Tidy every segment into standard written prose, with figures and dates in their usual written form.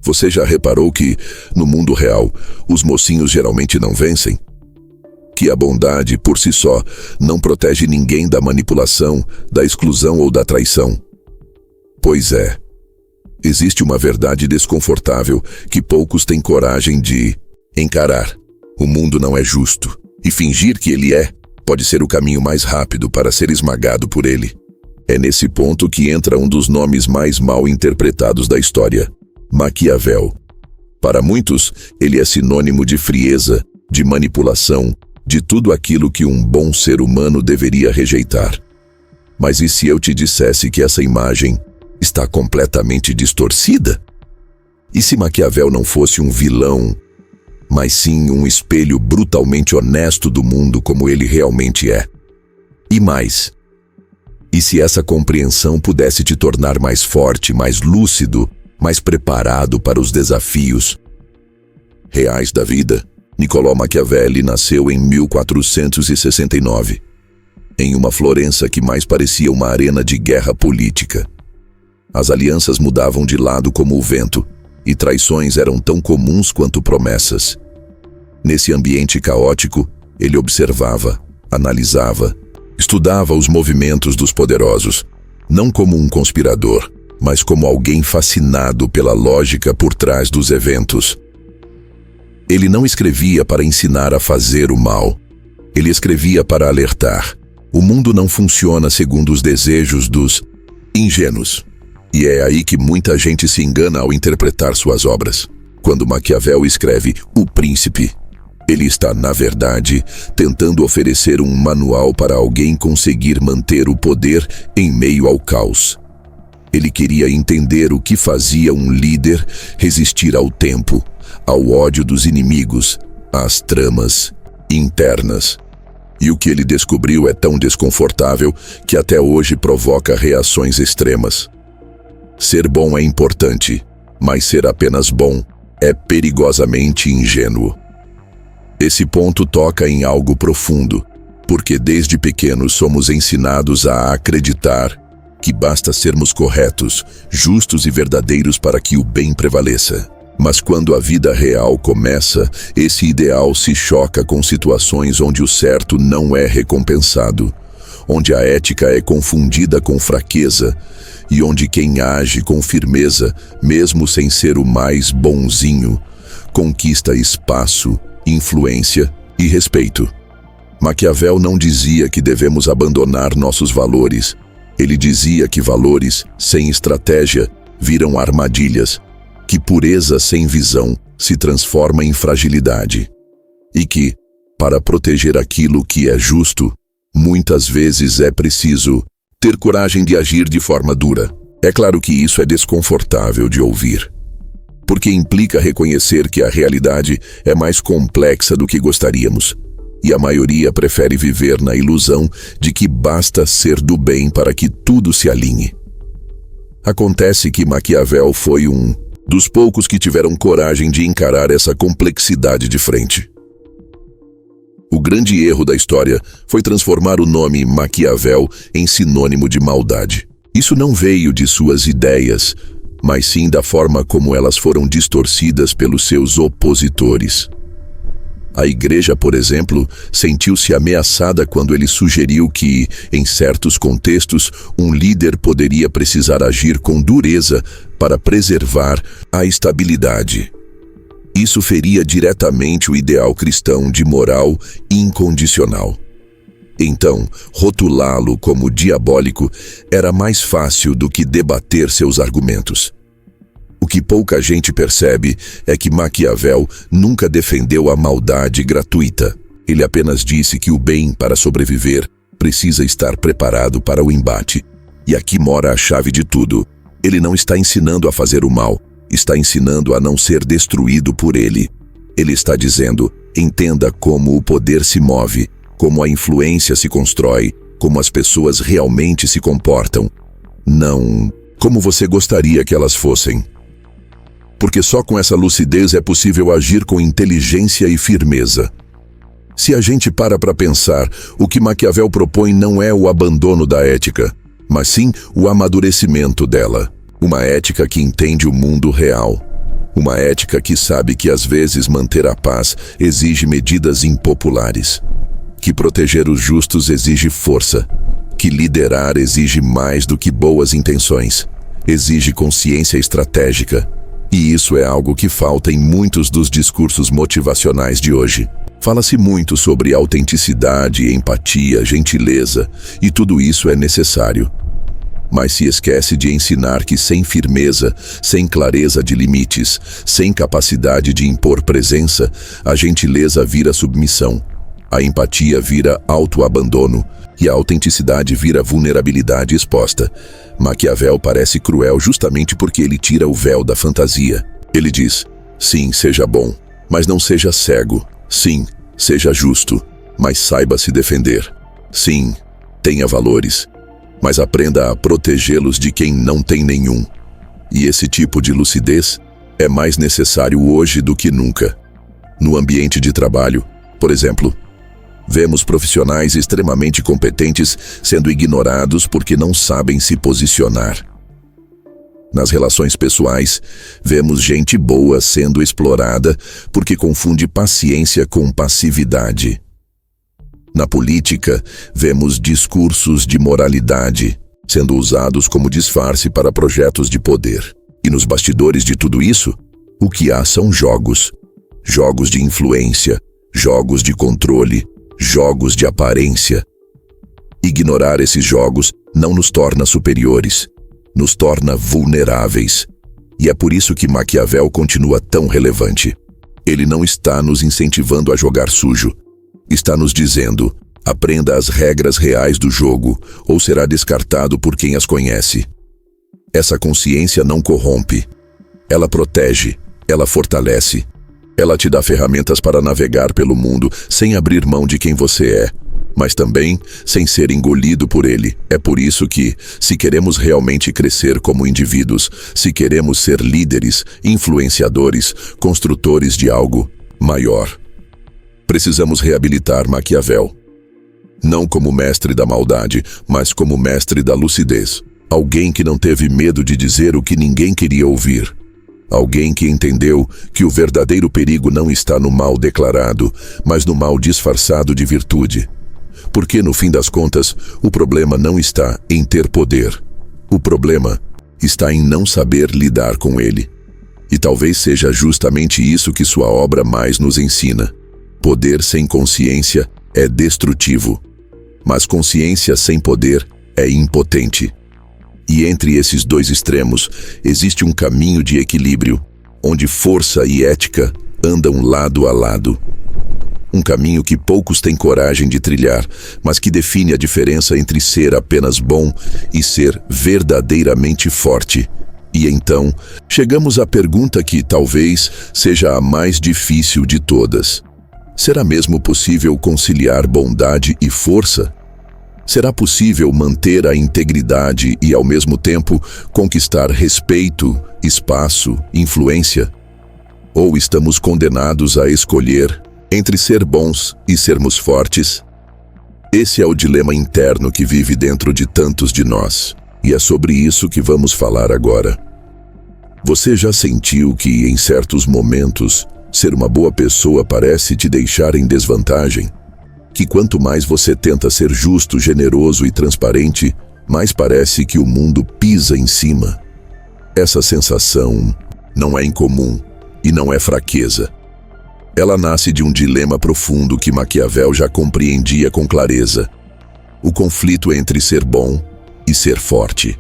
Você já reparou que, no mundo real, os mocinhos geralmente não vencem? Que a bondade, por si só, não protege ninguém da manipulação, da exclusão ou da traição? Pois é. Existe uma verdade desconfortável que poucos têm coragem de encarar. O mundo não é justo, e fingir que ele é, pode ser o caminho mais rápido para ser esmagado por ele. É nesse ponto que entra um dos nomes mais mal interpretados da história: Maquiavel. Para muitos, ele é sinônimo de frieza, de manipulação, de tudo aquilo que um bom ser humano deveria rejeitar. Mas e se eu te dissesse que essa imagem está completamente distorcida? E se Maquiavel não fosse um vilão, mas sim um espelho brutalmente honesto do mundo como ele realmente é? E mais, e se essa compreensão pudesse te tornar mais forte, mais lúcido, mais preparado para os desafios reais da vida? Niccolò Machiavelli nasceu em 1469, em uma Florença que mais parecia uma arena de guerra política. As alianças mudavam de lado como o vento, e traições eram tão comuns quanto promessas. Nesse ambiente caótico, ele observava, analisava, estudava os movimentos dos poderosos, não como um conspirador, mas como alguém fascinado pela lógica por trás dos eventos. Ele não escrevia para ensinar a fazer o mal. Ele escrevia para alertar. O mundo não funciona segundo os desejos dos ingênuos. E é aí que muita gente se engana ao interpretar suas obras. Quando Maquiavel escreve O Príncipe, ele está, na verdade, tentando oferecer um manual para alguém conseguir manter o poder em meio ao caos. Ele queria entender o que fazia um líder resistir ao tempo, ao ódio dos inimigos, às tramas internas. E o que ele descobriu é tão desconfortável que até hoje provoca reações extremas. Ser bom é importante, mas ser apenas bom é perigosamente ingênuo. Esse ponto toca em algo profundo, porque desde pequenos somos ensinados a acreditar que basta sermos corretos, justos e verdadeiros para que o bem prevaleça. Mas quando a vida real começa, esse ideal se choca com situações onde o certo não é recompensado, onde a ética é confundida com fraqueza e onde quem age com firmeza, mesmo sem ser o mais bonzinho, conquista espaço, influência e respeito. Maquiavel não dizia que devemos abandonar nossos valores. Ele dizia que valores sem estratégia viram armadilhas, que pureza sem visão se transforma em fragilidade. E que, para proteger aquilo que é justo, muitas vezes é preciso ter coragem de agir de forma dura. É claro que isso é desconfortável de ouvir, porque implica reconhecer que a realidade é mais complexa do que gostaríamos, e a maioria prefere viver na ilusão de que basta ser do bem para que tudo se alinhe. Acontece que Maquiavel foi um dos poucos que tiveram coragem de encarar essa complexidade de frente. O grande erro da história foi transformar o nome Maquiavel em sinônimo de maldade. Isso não veio de suas ideias, mas sim da forma como elas foram distorcidas pelos seus opositores. A igreja, por exemplo, sentiu-se ameaçada quando ele sugeriu que, em certos contextos, um líder poderia precisar agir com dureza para preservar a estabilidade. Isso feria diretamente o ideal cristão de moral incondicional. Então, rotulá-lo como diabólico era mais fácil do que debater seus argumentos. O que pouca gente percebe é que Maquiavel nunca defendeu a maldade gratuita. Ele apenas disse que o bem, para sobreviver, precisa estar preparado para o embate. E aqui mora a chave de tudo. Ele não está ensinando a fazer o mal, está ensinando a não ser destruído por ele. Ele está dizendo: entenda como o poder se move, como a influência se constrói, como as pessoas realmente se comportam. Não como você gostaria que elas fossem. Porque só com essa lucidez é possível agir com inteligência e firmeza. Se a gente para pensar, o que Maquiavel propõe não é o abandono da ética, mas sim o amadurecimento dela. Uma ética que entende o mundo real. Uma ética que sabe que às vezes manter a paz exige medidas impopulares, que proteger os justos exige força, que liderar exige mais do que boas intenções, exige consciência estratégica. E isso é algo que falta em muitos dos discursos motivacionais de hoje. Fala-se muito sobre autenticidade, empatia, gentileza, e tudo isso é necessário. Mas se esquece de ensinar que sem firmeza, sem clareza de limites, sem capacidade de impor presença, a gentileza vira submissão, a empatia vira autoabandono e a autenticidade vira vulnerabilidade exposta. Maquiavel parece cruel justamente porque ele tira o véu da fantasia. Ele diz: sim, seja bom, mas não seja cego. Sim, seja justo, mas saiba se defender. Sim, tenha valores, mas aprenda a protegê-los de quem não tem nenhum. E esse tipo de lucidez é mais necessário hoje do que nunca. No ambiente de trabalho, por exemplo, vemos profissionais extremamente competentes sendo ignorados porque não sabem se posicionar. Nas relações pessoais, vemos gente boa sendo explorada porque confunde paciência com passividade. Na política, vemos discursos de moralidade sendo usados como disfarce para projetos de poder. E nos bastidores de tudo isso, o que há são jogos. Jogos de influência, jogos de controle, jogos de aparência. Ignorar esses jogos não nos torna superiores, nos torna vulneráveis. E é por isso que Maquiavel continua tão relevante. Ele não está nos incentivando a jogar sujo. Está nos dizendo: aprenda as regras reais do jogo, ou será descartado por quem as conhece. Essa consciência não corrompe. Ela protege, ela fortalece. Ela te dá ferramentas para navegar pelo mundo sem abrir mão de quem você é, mas também sem ser engolido por ele. É por isso que, se queremos realmente crescer como indivíduos, se queremos ser líderes, influenciadores, construtores de algo maior, precisamos reabilitar Maquiavel. Não como mestre da maldade, mas como mestre da lucidez. Alguém que não teve medo de dizer o que ninguém queria ouvir. Alguém que entendeu que o verdadeiro perigo não está no mal declarado, mas no mal disfarçado de virtude. Porque, no fim das contas, o problema não está em ter poder. O problema está em não saber lidar com ele. E talvez seja justamente isso que sua obra mais nos ensina. Poder sem consciência é destrutivo, mas consciência sem poder é impotente. E entre esses dois extremos existe um caminho de equilíbrio, onde força e ética andam lado a lado. Um caminho que poucos têm coragem de trilhar, mas que define a diferença entre ser apenas bom e ser verdadeiramente forte. E então, chegamos à pergunta que talvez seja a mais difícil de todas. Será mesmo possível conciliar bondade e força? Será possível manter a integridade e, ao mesmo tempo, conquistar respeito, espaço, influência? Ou estamos condenados a escolher entre ser bons e sermos fortes? Esse é o dilema interno que vive dentro de tantos de nós, e é sobre isso que vamos falar agora. Você já sentiu que, em certos momentos, ser uma boa pessoa parece te deixar em desvantagem? Que quanto mais você tenta ser justo, generoso e transparente, mais parece que o mundo pisa em cima. Essa sensação não é incomum e não é fraqueza. Ela nasce de um dilema profundo que Maquiavel já compreendia com clareza: o conflito entre ser bom e ser forte.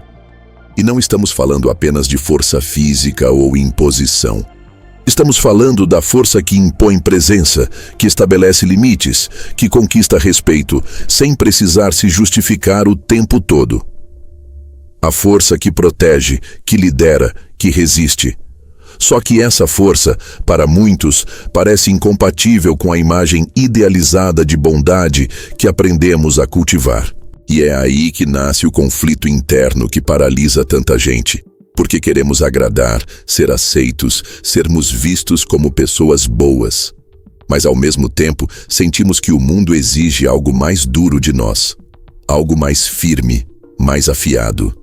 E não estamos falando apenas de força física ou imposição. Estamos falando da força que impõe presença, que estabelece limites, que conquista respeito, sem precisar se justificar o tempo todo. A força que protege, que lidera, que resiste. Só que essa força, para muitos, parece incompatível com a imagem idealizada de bondade que aprendemos a cultivar. E é aí que nasce o conflito interno que paralisa tanta gente. Porque queremos agradar, ser aceitos, sermos vistos como pessoas boas. Mas ao mesmo tempo, sentimos que o mundo exige algo mais duro de nós. Algo mais firme, mais afiado.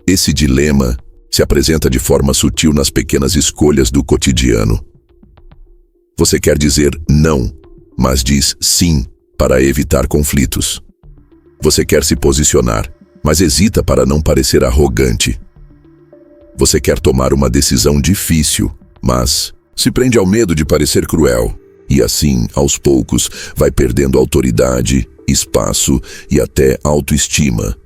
Esse dilema Se apresenta de forma sutil nas pequenas escolhas do cotidiano. Você quer dizer não, mas diz sim para evitar conflitos. Você quer se posicionar, mas hesita para não parecer arrogante. Você quer tomar uma decisão difícil, mas se prende ao medo de parecer cruel. E assim, aos poucos, vai perdendo autoridade, espaço e até autoestima.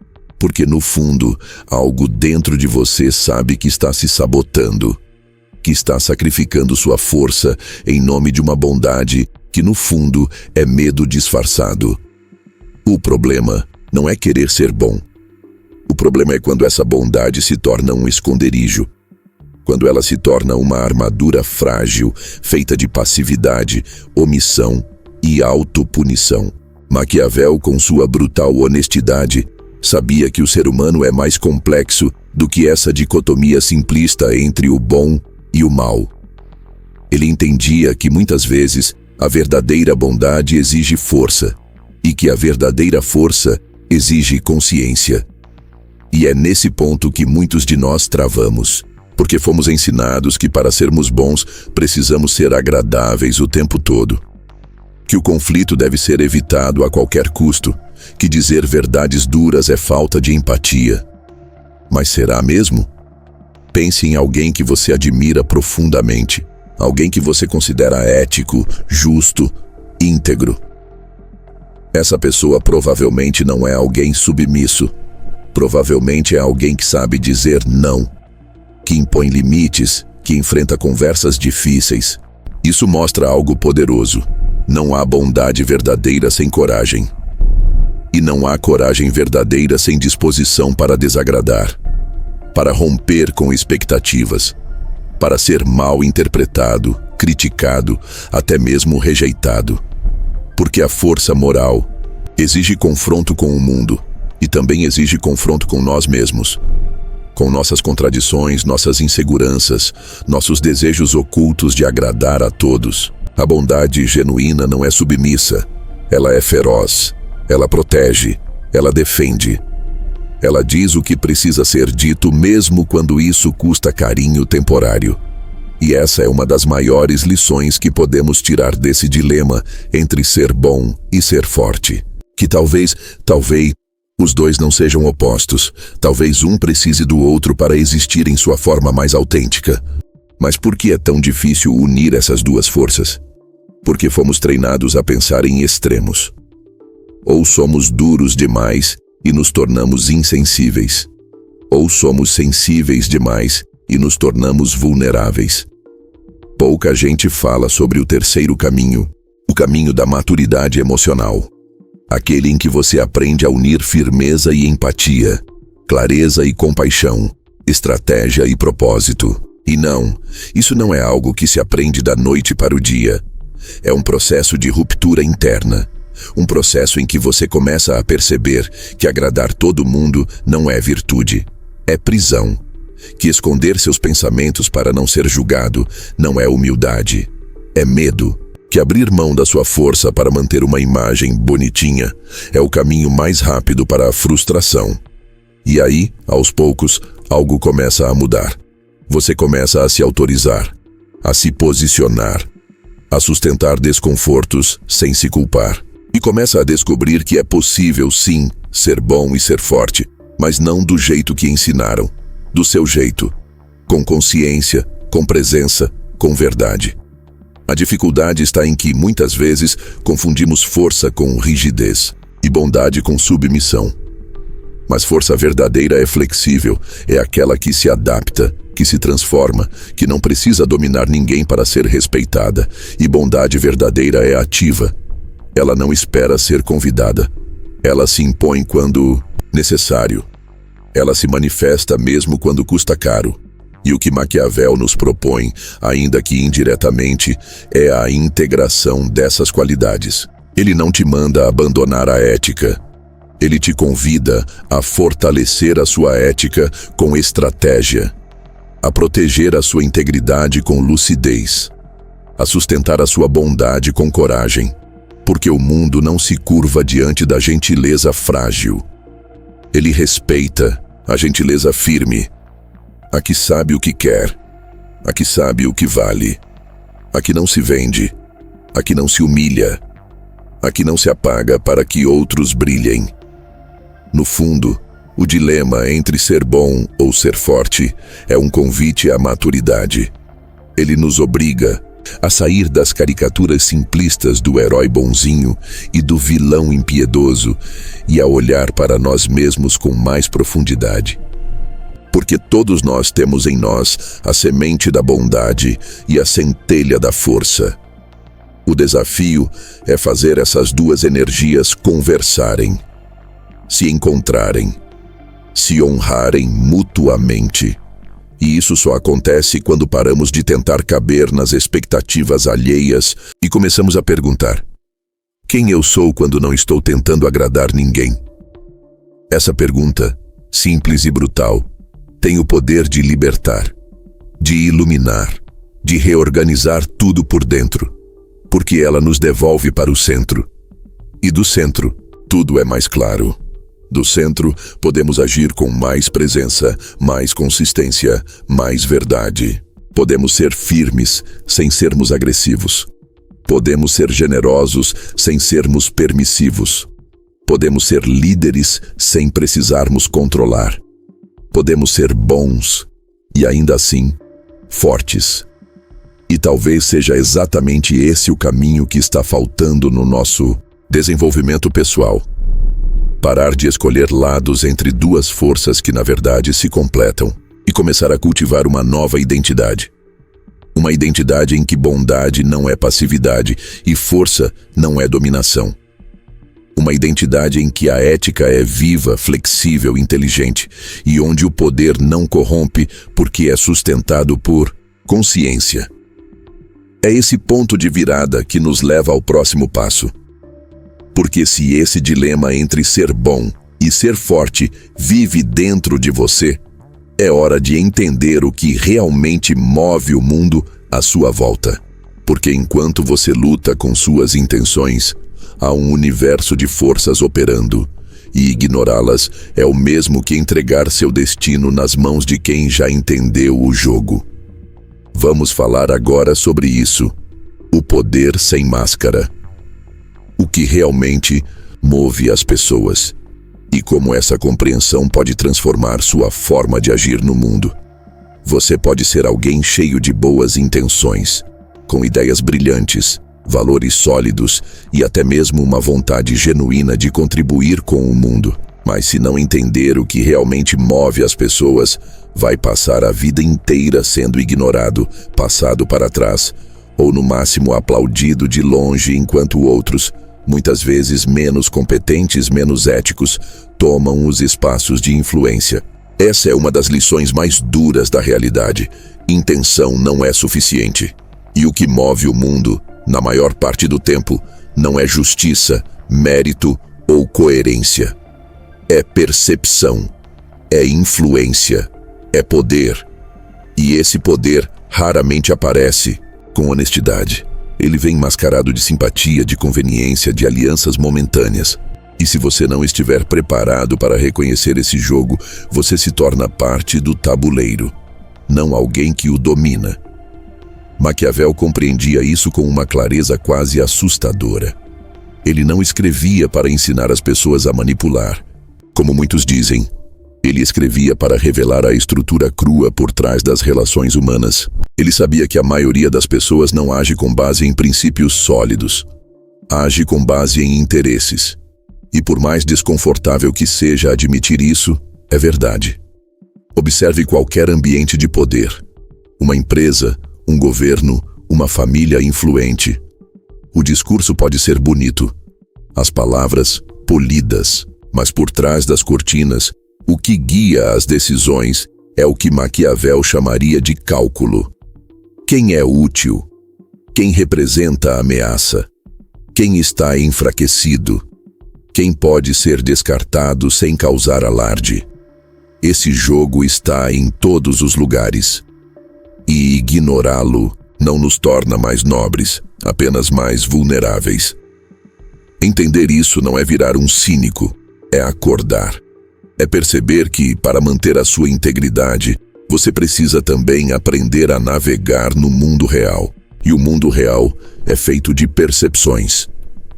Porque no fundo, algo dentro de você sabe que está se sabotando, que está sacrificando sua força em nome de uma bondade que no fundo é medo disfarçado. O problema não é querer ser bom. O problema é quando essa bondade se torna um esconderijo. Quando ela se torna uma armadura frágil, feita de passividade, omissão e autopunição. Maquiavel, com sua brutal honestidade, sabia que o ser humano é mais complexo do que essa dicotomia simplista entre o bom e o mal. Ele entendia que muitas vezes a verdadeira bondade exige força e que a verdadeira força exige consciência. E é nesse ponto que muitos de nós travamos, porque fomos ensinados que para sermos bons precisamos ser agradáveis o tempo todo. Que o conflito deve ser evitado a qualquer custo, que dizer verdades duras é falta de empatia. Mas será mesmo? Pense em alguém que você admira profundamente, alguém que você considera ético, justo, íntegro. Essa pessoa provavelmente não é alguém submisso. Provavelmente é alguém que sabe dizer não, que impõe limites, que enfrenta conversas difíceis. Isso mostra algo poderoso. Não há bondade verdadeira sem coragem. E não há coragem verdadeira sem disposição para desagradar, para romper com expectativas, para ser mal interpretado, criticado, até mesmo rejeitado. Porque a força moral exige confronto com o mundo e também exige confronto com nós mesmos, com nossas contradições, nossas inseguranças, nossos desejos ocultos de agradar a todos. A bondade genuína não é submissa, ela é feroz, ela protege, ela defende. Ela diz o que precisa ser dito mesmo quando isso custa carinho temporário. E essa é uma das maiores lições que podemos tirar desse dilema entre ser bom e ser forte. Que talvez, os dois não sejam opostos. Talvez um precise do outro para existir em sua forma mais autêntica. Mas por que é tão difícil unir essas duas forças? Porque fomos treinados a pensar em extremos. Ou somos duros demais e nos tornamos insensíveis. Ou somos sensíveis demais e nos tornamos vulneráveis. Pouca gente fala sobre o terceiro caminho, o caminho da maturidade emocional. Aquele em que você aprende a unir firmeza e empatia, clareza e compaixão, estratégia e propósito. E não, isso não é algo que se aprende da noite para o dia. É um processo de ruptura interna. Um processo em que você começa a perceber que agradar todo mundo não é virtude, é prisão. Que esconder seus pensamentos para não ser julgado não é humildade, é medo. Que abrir mão da sua força para manter uma imagem bonitinha é o caminho mais rápido para a frustração. E aí, aos poucos, algo começa a mudar. Você começa a se autorizar, a se posicionar, a sustentar desconfortos sem se culpar. E começa a descobrir que é possível, sim, ser bom e ser forte, mas não do jeito que ensinaram, do seu jeito, com consciência, com presença, com verdade. A dificuldade está em que, muitas vezes, confundimos força com rigidez e bondade com submissão. Mas força verdadeira é flexível, é aquela que se adapta, que se transforma, que não precisa dominar ninguém para ser respeitada. E bondade verdadeira é ativa. Ela não espera ser convidada. Ela se impõe quando necessário. Ela se manifesta mesmo quando custa caro. E o que Maquiavel nos propõe, ainda que indiretamente, é a integração dessas qualidades. Ele não te manda abandonar a ética. Ele te convida a fortalecer a sua ética com estratégia, a proteger a sua integridade com lucidez, a sustentar a sua bondade com coragem, porque o mundo não se curva diante da gentileza frágil. Ele respeita a gentileza firme. A que sabe o que quer, a que sabe o que vale, a que não se vende, a que não se humilha, a que não se apaga para que outros brilhem. No fundo, o dilema entre ser bom ou ser forte é um convite à maturidade. Ele nos obriga a sair das caricaturas simplistas do herói bonzinho e do vilão impiedoso e a olhar para nós mesmos com mais profundidade. Porque todos nós temos em nós a semente da bondade e a centelha da força. O desafio é fazer essas duas energias conversarem, se encontrarem, se honrarem mutuamente. E isso só acontece quando paramos de tentar caber nas expectativas alheias e começamos a perguntar: quem eu sou quando não estou tentando agradar ninguém? Essa pergunta, simples e brutal, tem o poder de libertar, de iluminar, de reorganizar tudo por dentro, porque ela nos devolve para o centro. E do centro, tudo é mais claro. Do centro, podemos agir com mais presença, mais consistência, mais verdade. Podemos ser firmes, sem sermos agressivos. Podemos ser generosos, sem sermos permissivos. Podemos ser líderes, sem precisarmos controlar. Podemos ser bons e, ainda assim, fortes. E talvez seja exatamente esse o caminho que está faltando no nosso desenvolvimento pessoal. Parar de escolher lados entre duas forças que na verdade se completam e começar a cultivar uma nova identidade. Uma identidade em que bondade não é passividade e força não é dominação. Uma identidade em que a ética é viva, flexível, inteligente e onde o poder não corrompe porque é sustentado por consciência. É esse ponto de virada que nos leva ao próximo passo. Porque se esse dilema entre ser bom e ser forte vive dentro de você, é hora de entender o que realmente move o mundo à sua volta. Porque enquanto você luta com suas intenções, há um universo de forças operando, e ignorá-las é o mesmo que entregar seu destino nas mãos de quem já entendeu o jogo. Vamos falar agora sobre isso, o poder sem máscara. O que realmente move as pessoas e como essa compreensão pode transformar sua forma de agir no mundo. Você pode ser alguém cheio de boas intenções, com ideias brilhantes, valores sólidos e até mesmo uma vontade genuína de contribuir com o mundo. Mas se não entender o que realmente move as pessoas, vai passar a vida inteira sendo ignorado, passado para trás, ou no máximo aplaudido de longe enquanto outros, muitas vezes menos competentes, menos éticos, tomam os espaços de influência. Essa é uma das lições mais duras da realidade. Intenção não é suficiente. E o que move o mundo, na maior parte do tempo, não é justiça, mérito ou coerência. É percepção, é influência, é poder. E esse poder raramente aparece com honestidade. Ele vem mascarado de simpatia, de conveniência, de alianças momentâneas. E se você não estiver preparado para reconhecer esse jogo, você se torna parte do tabuleiro, não alguém que o domina. Maquiavel compreendia isso com uma clareza quase assustadora. Ele não escrevia para ensinar as pessoas a manipular, como muitos dizem. Ele escrevia para revelar a estrutura crua por trás das relações humanas. Ele sabia que a maioria das pessoas não age com base em princípios sólidos. Age com base em interesses. E por mais desconfortável que seja admitir isso, é verdade. Observe qualquer ambiente de poder. Uma empresa, um governo, uma família influente. O discurso pode ser bonito, as palavras polidas, mas por trás das cortinas, o que guia as decisões é o que Maquiavel chamaria de cálculo. Quem é útil? Quem representa a ameaça? Quem está enfraquecido? Quem pode ser descartado sem causar alarde? Esse jogo está em todos os lugares. E ignorá-lo não nos torna mais nobres, apenas mais vulneráveis. Entender isso não é virar um cínico, é acordar. É perceber que, para manter a sua integridade, Você precisa também aprender a navegar no mundo real. E o mundo real é feito de percepções,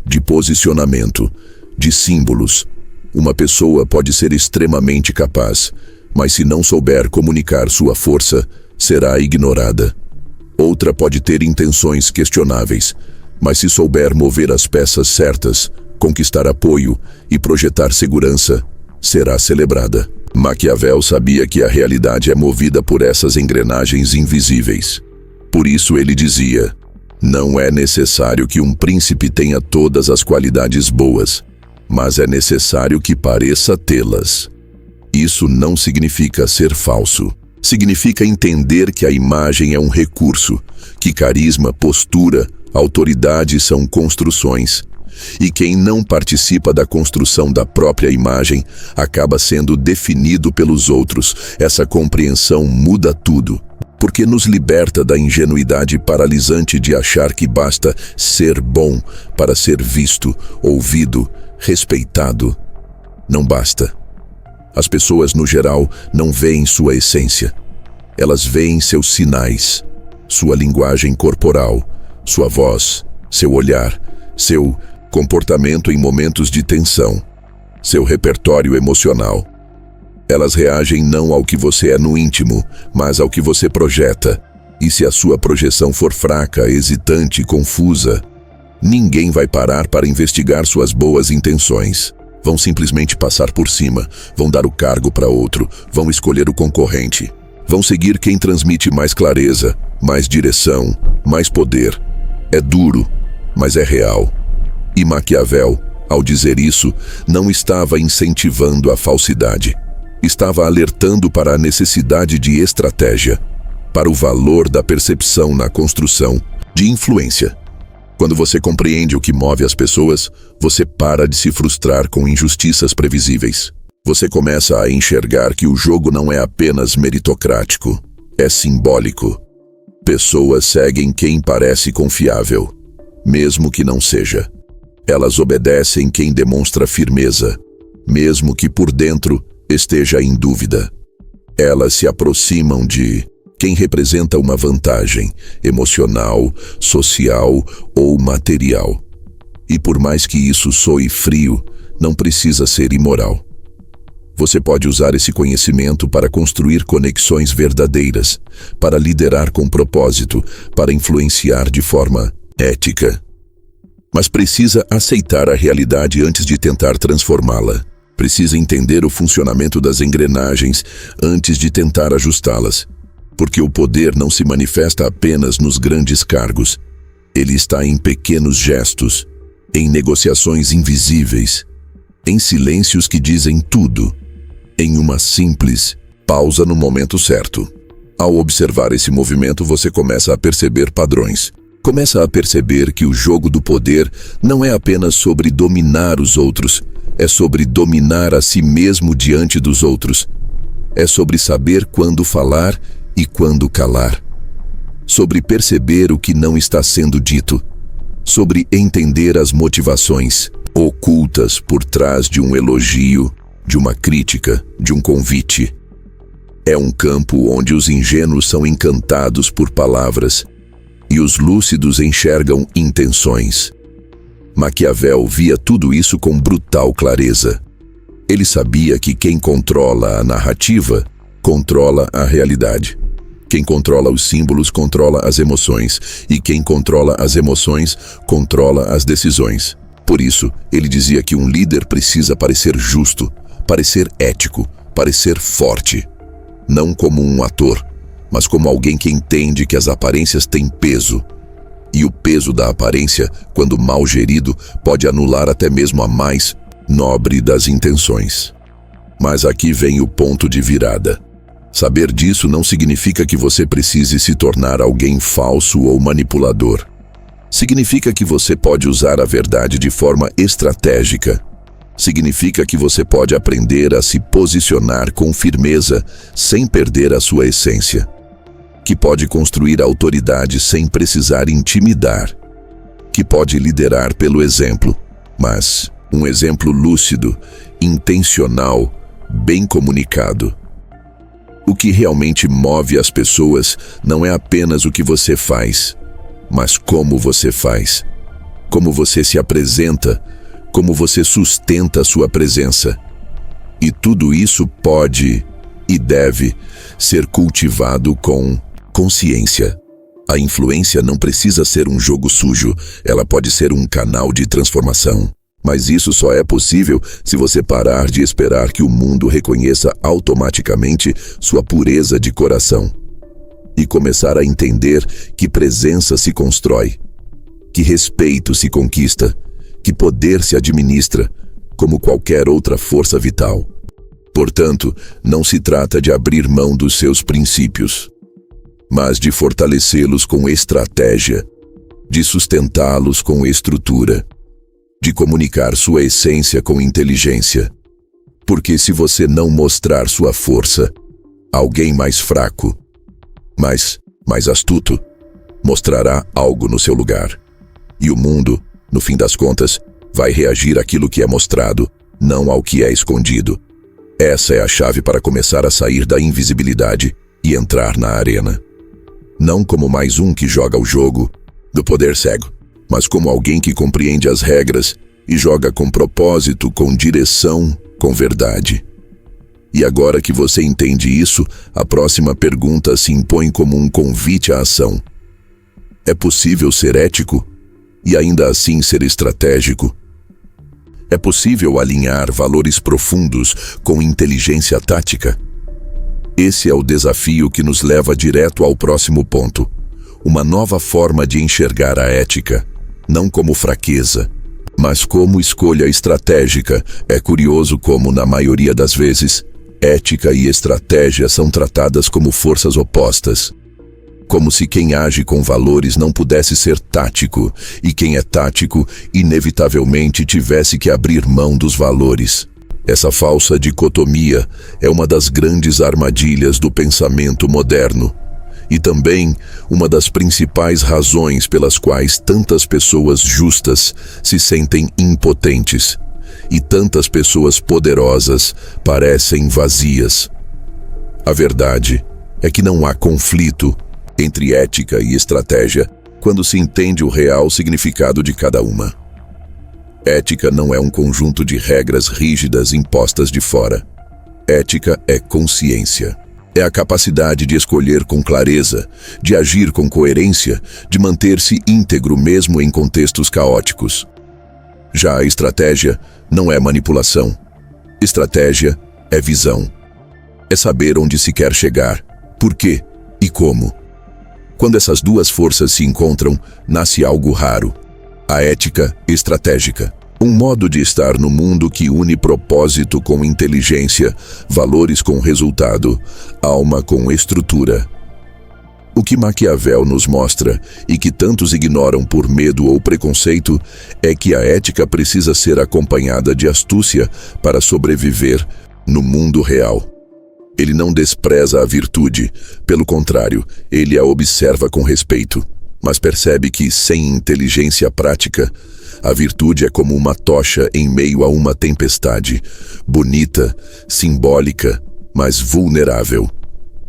de posicionamento, de símbolos. Uma pessoa pode ser extremamente capaz, mas se não souber comunicar sua força, será ignorada. Outra pode ter intenções questionáveis, mas se souber mover as peças certas, conquistar apoio e projetar segurança, será celebrada. Maquiavel sabia que a realidade é movida por essas engrenagens invisíveis. Por isso ele dizia: não é necessário que um príncipe tenha todas as qualidades boas, mas é necessário que pareça tê-las. Isso não significa ser falso. Significa entender que a imagem é um recurso, que carisma, postura, autoridade são construções. E quem não participa da construção da própria imagem acaba sendo definido pelos outros. Essa compreensão muda tudo, porque nos liberta da ingenuidade paralisante de achar que basta ser bom para ser visto, ouvido, respeitado. Não basta. As pessoas, no geral, não veem sua essência. Elas veem seus sinais, sua linguagem corporal, sua voz, seu olhar, seu comportamento em momentos de tensão, seu repertório emocional. Elas reagem não ao que você é no íntimo, mas ao que você projeta. E se a sua projeção for fraca, hesitante, confusa, ninguém vai parar para investigar suas boas intenções. Vão simplesmente passar por cima, vão dar o cargo para outro, vão escolher o concorrente. Vão seguir quem transmite mais clareza, mais direção, mais poder. É duro, mas é real. E Maquiavel, ao dizer isso, não estava incentivando a falsidade. Estava alertando para a necessidade de estratégia, para o valor da percepção na construção de influência. Quando você compreende o que move as pessoas, você para de se frustrar com injustiças previsíveis. Você começa a enxergar que o jogo não é apenas meritocrático, é simbólico. Pessoas seguem quem parece confiável, mesmo que não seja. Elas obedecem quem demonstra firmeza, mesmo que por dentro esteja em dúvida. Elas se aproximam de quem representa uma vantagem emocional, social ou material. E por mais que isso soe frio, não precisa ser imoral. Você pode usar esse conhecimento para construir conexões verdadeiras, para liderar com propósito, para influenciar de forma ética. Mas precisa aceitar a realidade antes de tentar transformá-la. Precisa entender o funcionamento das engrenagens antes de tentar ajustá-las. Porque o poder não se manifesta apenas nos grandes cargos. Ele está em pequenos gestos, em negociações invisíveis, em silêncios que dizem tudo, em uma simples pausa no momento certo. Ao observar esse movimento, você começa a perceber padrões. Começa a perceber que o jogo do poder não é apenas sobre dominar os outros, é sobre dominar a si mesmo diante dos outros. É sobre saber quando falar e quando calar. Sobre perceber o que não está sendo dito. Sobre entender as motivações ocultas por trás de um elogio, de uma crítica, de um convite. É um campo onde os ingênuos são encantados por palavras e os lúcidos enxergam intenções. Maquiavel via tudo isso com brutal clareza. Ele sabia que quem controla a narrativa, controla a realidade. Quem controla os símbolos, controla as emoções. E quem controla as emoções, controla as decisões. Por isso, ele dizia que um líder precisa parecer justo, parecer ético, parecer forte. Não como um ator, mas como alguém que entende que as aparências têm peso. E o peso da aparência, quando mal gerido, pode anular até mesmo a mais nobre das intenções. Mas aqui vem o ponto de virada. Saber disso não significa que você precise se tornar alguém falso ou manipulador. Significa que você pode usar a verdade de forma estratégica. Significa que você pode aprender a se posicionar com firmeza sem perder a sua essência. Que pode construir autoridade sem precisar intimidar. Que pode liderar pelo exemplo, mas um exemplo lúcido, intencional, bem comunicado. O que realmente move as pessoas não é apenas o que você faz, mas como você faz, como você se apresenta, como você sustenta a sua presença. E tudo isso pode e deve ser cultivado com consciência. A influência não precisa ser um jogo sujo, ela pode ser um canal de transformação. Mas isso só é possível se você parar de esperar que o mundo reconheça automaticamente sua pureza de coração e começar a entender que presença se constrói, que respeito se conquista, que poder se administra, como qualquer outra força vital. Portanto, não se trata de abrir mão dos seus princípios, mas de fortalecê-los com estratégia, de sustentá-los com estrutura, de comunicar sua essência com inteligência. Porque se você não mostrar sua força, alguém mais fraco, mais astuto, mostrará algo no seu lugar. E o mundo, no fim das contas, vai reagir àquilo que é mostrado, não ao que é escondido. Essa é a chave para começar a sair da invisibilidade e entrar na arena. Não como mais um que joga o jogo do poder cego, mas como alguém que compreende as regras e joga com propósito, com direção, com verdade. E agora que você entende isso, a próxima pergunta se impõe como um convite à ação. É possível ser ético e ainda assim ser estratégico? É possível alinhar valores profundos com inteligência tática? Esse é o desafio que nos leva direto ao próximo ponto. Uma nova forma de enxergar a ética, não como fraqueza, mas como escolha estratégica. É curioso como, na maioria das vezes, ética e estratégia são tratadas como forças opostas. Como se quem age com valores não pudesse ser tático, e quem é tático, inevitavelmente tivesse que abrir mão dos valores. Essa falsa dicotomia é uma das grandes armadilhas do pensamento moderno, e também uma das principais razões pelas quais tantas pessoas justas se sentem impotentes, e tantas pessoas poderosas parecem vazias. A verdade é que não há conflito entre ética e estratégia quando se entende o real significado de cada uma. Ética não é um conjunto de regras rígidas impostas de fora. Ética é consciência. É a capacidade de escolher com clareza, de agir com coerência, de manter-se íntegro mesmo em contextos caóticos. Já a estratégia não é manipulação. Estratégia é visão. É saber onde se quer chegar, por quê e como. Quando essas duas forças se encontram, nasce algo raro: a ética estratégica. Um modo de estar no mundo que une propósito com inteligência, valores com resultado, alma com estrutura. O que Maquiavel nos mostra, e que tantos ignoram por medo ou preconceito, é que a ética precisa ser acompanhada de astúcia para sobreviver no mundo real. Ele não despreza a virtude, pelo contrário, ele a observa com respeito, mas percebe que, sem inteligência prática, a virtude é como uma tocha em meio a uma tempestade, bonita, simbólica, mas vulnerável.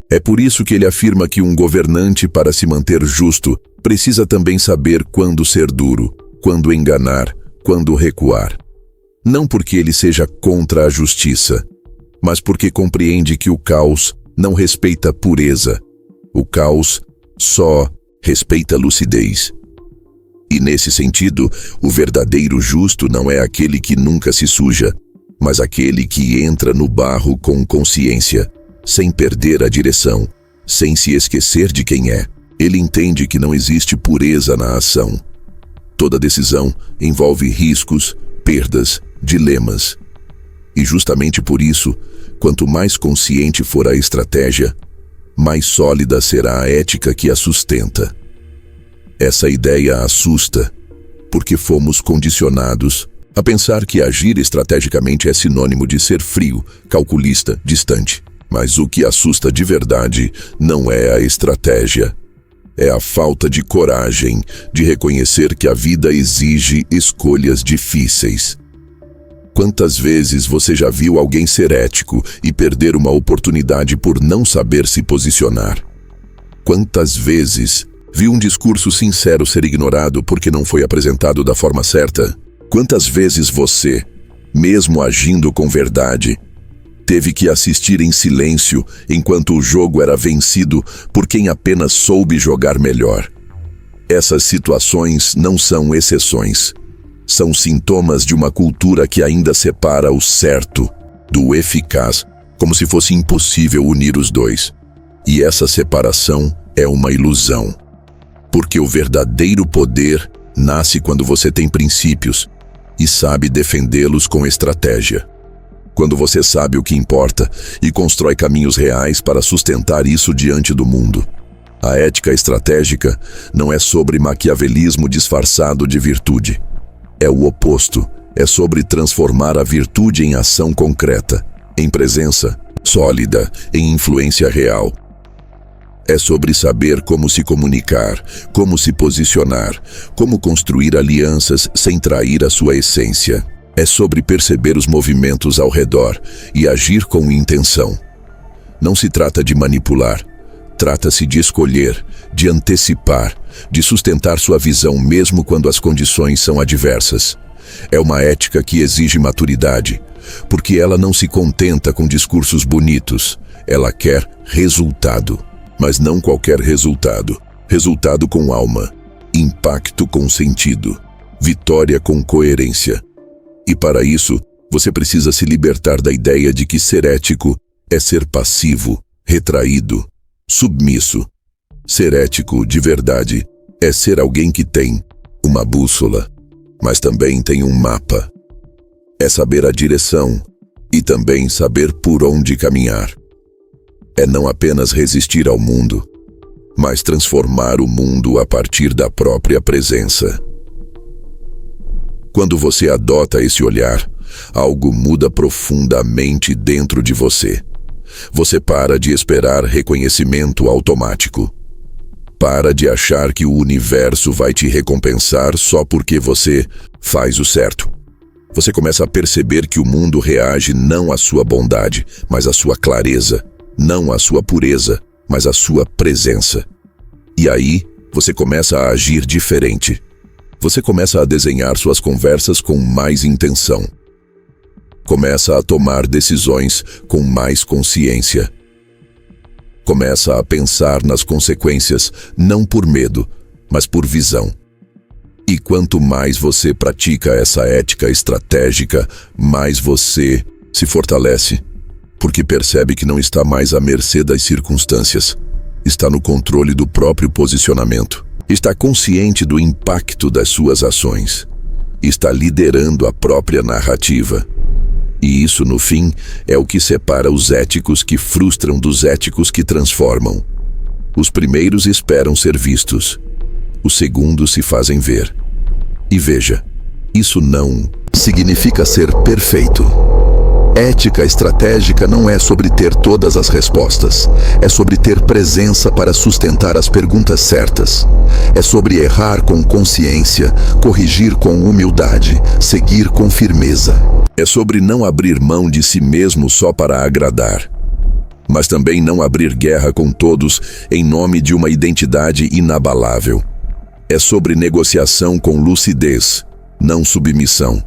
É por isso que ele afirma que um governante, para se manter justo, precisa também saber quando ser duro, quando enganar, quando recuar. Não porque ele seja contra a justiça, mas porque compreende que o caos não respeita pureza. O caos só respeita lucidez. E nesse sentido, o verdadeiro justo não é aquele que nunca se suja, mas aquele que entra no barro com consciência, sem perder a direção, sem se esquecer de quem é. Ele entende que não existe pureza na ação. Toda decisão envolve riscos, perdas, dilemas. E justamente por isso, quanto mais consciente for a estratégia, mais sólida será a ética que a sustenta. Essa ideia assusta, porque fomos condicionados a pensar que agir estrategicamente é sinônimo de ser frio, calculista, distante. Mas o que assusta de verdade não é a estratégia. É a falta de coragem de reconhecer que a vida exige escolhas difíceis. Quantas vezes você já viu alguém ser ético e perder uma oportunidade por não saber se posicionar? Quantas vezes viu um discurso sincero ser ignorado porque não foi apresentado da forma certa? Quantas vezes você, mesmo agindo com verdade, teve que assistir em silêncio enquanto o jogo era vencido por quem apenas soube jogar melhor? Essas situações não são exceções. São sintomas de uma cultura que ainda separa o certo do eficaz, como se fosse impossível unir os dois. E essa separação é uma ilusão. Porque o verdadeiro poder nasce quando você tem princípios e sabe defendê-los com estratégia. Quando você sabe o que importa e constrói caminhos reais para sustentar isso diante do mundo. A ética estratégica não é sobre maquiavelismo disfarçado de virtude. É o oposto. É sobre transformar a virtude em ação concreta, em presença sólida, em influência real. É sobre saber como se comunicar, como se posicionar, como construir alianças sem trair a sua essência. É sobre perceber os movimentos ao redor e agir com intenção. Não se trata de manipular. Trata-se de escolher, de antecipar, de sustentar sua visão mesmo quando as condições são adversas. É uma ética que exige maturidade, porque ela não se contenta com discursos bonitos. Ela quer resultado, mas não qualquer resultado. Resultado com alma, impacto com sentido, vitória com coerência. E para isso, você precisa se libertar da ideia de que ser ético é ser passivo, retraído, submisso. Ser ético de verdade é ser alguém que tem uma bússola, mas também tem um mapa. É saber a direção e também saber por onde caminhar. É não apenas resistir ao mundo, mas transformar o mundo a partir da própria presença. Quando você adota esse olhar, algo muda profundamente dentro de você. Você para de esperar reconhecimento automático. Para de achar que o universo vai te recompensar só porque você faz o certo. Você começa a perceber que o mundo reage não à sua bondade, mas à sua clareza. Não à sua pureza, mas à sua presença. E aí, você começa a agir diferente. Você começa a desenhar suas conversas com mais intenção. Começa a tomar decisões com mais consciência. Começa a pensar nas consequências, não por medo, mas por visão. E quanto mais você pratica essa ética estratégica, mais você se fortalece, porque percebe que não está mais à mercê das circunstâncias. Está no controle do próprio posicionamento. Está consciente do impacto das suas ações. Está liderando a própria narrativa. E isso, no fim, é o que separa os éticos que frustram dos éticos que transformam. Os primeiros esperam ser vistos. Os segundos se fazem ver. E veja, isso não significa ser perfeito. Ética estratégica não é sobre ter todas as respostas. É sobre ter presença para sustentar as perguntas certas. É sobre errar com consciência, corrigir com humildade, seguir com firmeza. É sobre não abrir mão de si mesmo só para agradar, mas também não abrir guerra com todos em nome de uma identidade inabalável. É sobre negociação com lucidez, não submissão.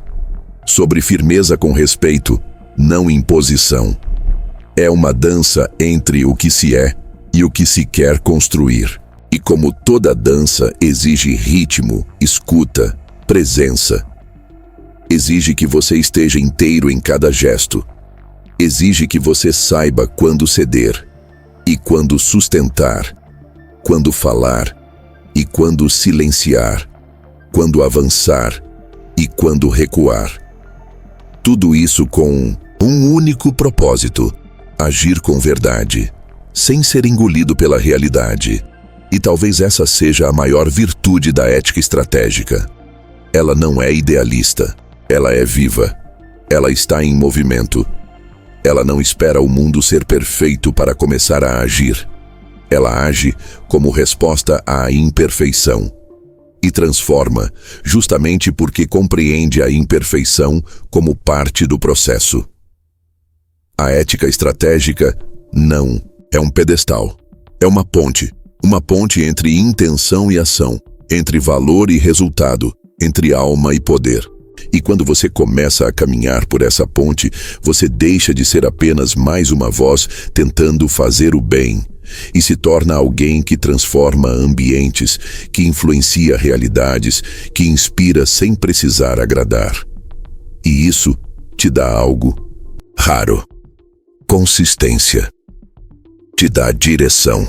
Sobre firmeza com respeito, não imposição. É uma dança entre o que se é e o que se quer construir. E como toda dança exige ritmo, escuta, presença. Exige que você esteja inteiro em cada gesto. Exige que você saiba quando ceder e quando sustentar, quando falar e quando silenciar, quando avançar e quando recuar. Tudo isso com um único propósito: agir com verdade, sem ser engolido pela realidade. E talvez essa seja a maior virtude da ética estratégica. Ela não é idealista, ela é viva, ela está em movimento. Ela não espera o mundo ser perfeito para começar a agir. Ela age como resposta à imperfeição. e transforma, justamente porque compreende a imperfeição como parte do processo. A ética estratégica não é um pedestal, é uma ponte entre intenção e ação, entre valor e resultado, entre alma e poder. E quando você começa a caminhar por essa ponte, você deixa de ser apenas mais uma voz tentando fazer o bem e se torna alguém que transforma ambientes, que influencia realidades, que inspira sem precisar agradar. E isso te dá algo raro: consistência. Te dá direção.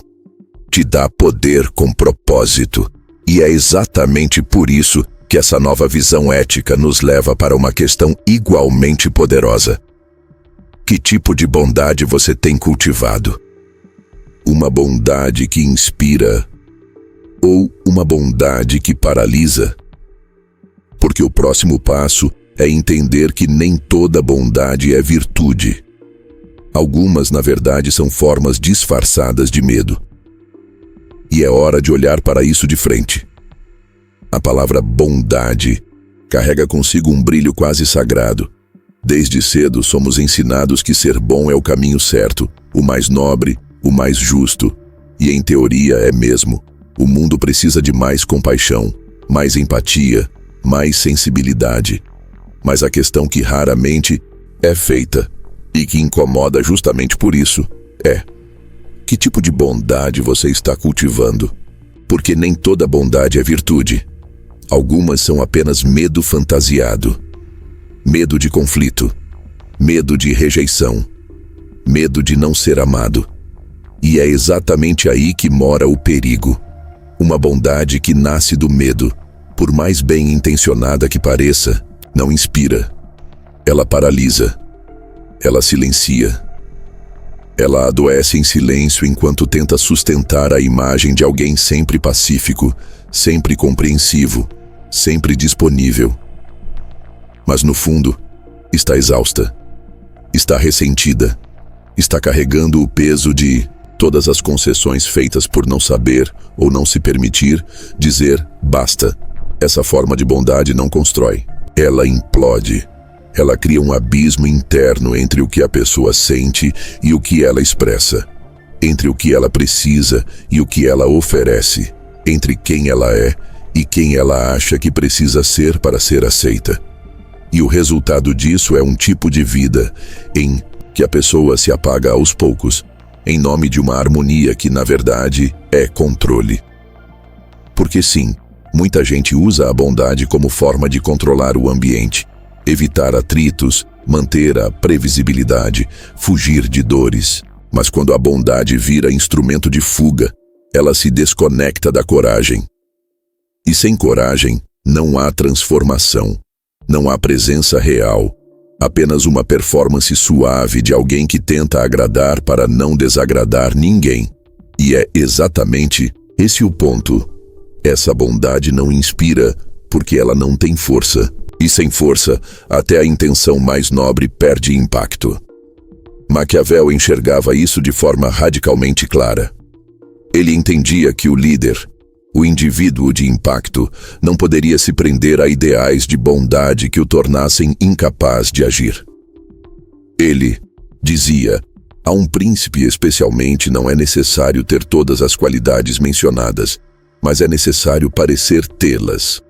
Te dá poder com propósito. E é exatamente por isso que essa nova visão ética nos leva para uma questão igualmente poderosa. Que tipo de bondade você tem cultivado? Uma bondade que inspira ou uma bondade que paralisa? Porque o próximo passo é entender que nem toda bondade é virtude. Algumas, na verdade, são formas disfarçadas de medo. E é hora de olhar para isso de frente. A palavra bondade carrega consigo um brilho quase sagrado. Desde cedo somos ensinados que ser bom é o caminho certo, o mais nobre, o mais justo. E em teoria é mesmo. O mundo precisa de mais compaixão, mais empatia, mais sensibilidade. Mas a questão que raramente é feita, e que incomoda justamente por isso, é: que tipo de bondade você está cultivando? Porque nem toda bondade é virtude. Algumas são apenas medo fantasiado. Medo de conflito. Medo de rejeição. Medo de não ser amado. E é exatamente aí que mora o perigo. Uma bondade que nasce do medo, por mais bem intencionada que pareça, não inspira. Ela paralisa. Ela silencia. Ela adoece em silêncio enquanto tenta sustentar a imagem de alguém sempre pacífico, sempre compreensivo, sempre disponível. Mas no fundo, está exausta, está ressentida, está carregando o peso de todas as concessões feitas por não saber ou não se permitir dizer basta. Essa forma de bondade não constrói, ela implode. Ela cria um abismo interno entre o que a pessoa sente e o que ela expressa, entre o que ela precisa e o que ela oferece, entre quem ela é e quem ela acha que precisa ser para ser aceita. E o resultado disso é um tipo de vida em que a pessoa se apaga aos poucos, em nome de uma harmonia que, na verdade, é controle. Porque sim, muita gente usa a bondade como forma de controlar o ambiente, evitar atritos, manter a previsibilidade, fugir de dores. Mas quando a bondade vira instrumento de fuga, ela se desconecta da coragem. E sem coragem, não há transformação, não há presença real, apenas uma performance suave de alguém que tenta agradar para não desagradar ninguém. E é exatamente esse o ponto. Essa bondade não inspira porque ela não tem força. E sem força, até a intenção mais nobre perde impacto. Maquiavel enxergava isso de forma radicalmente clara. Ele entendia que o líder, o indivíduo de impacto, não poderia se prender a ideais de bondade que o tornassem incapaz de agir. Ele dizia: a um príncipe especialmente não é necessário ter todas as qualidades mencionadas, mas é necessário parecer tê-las.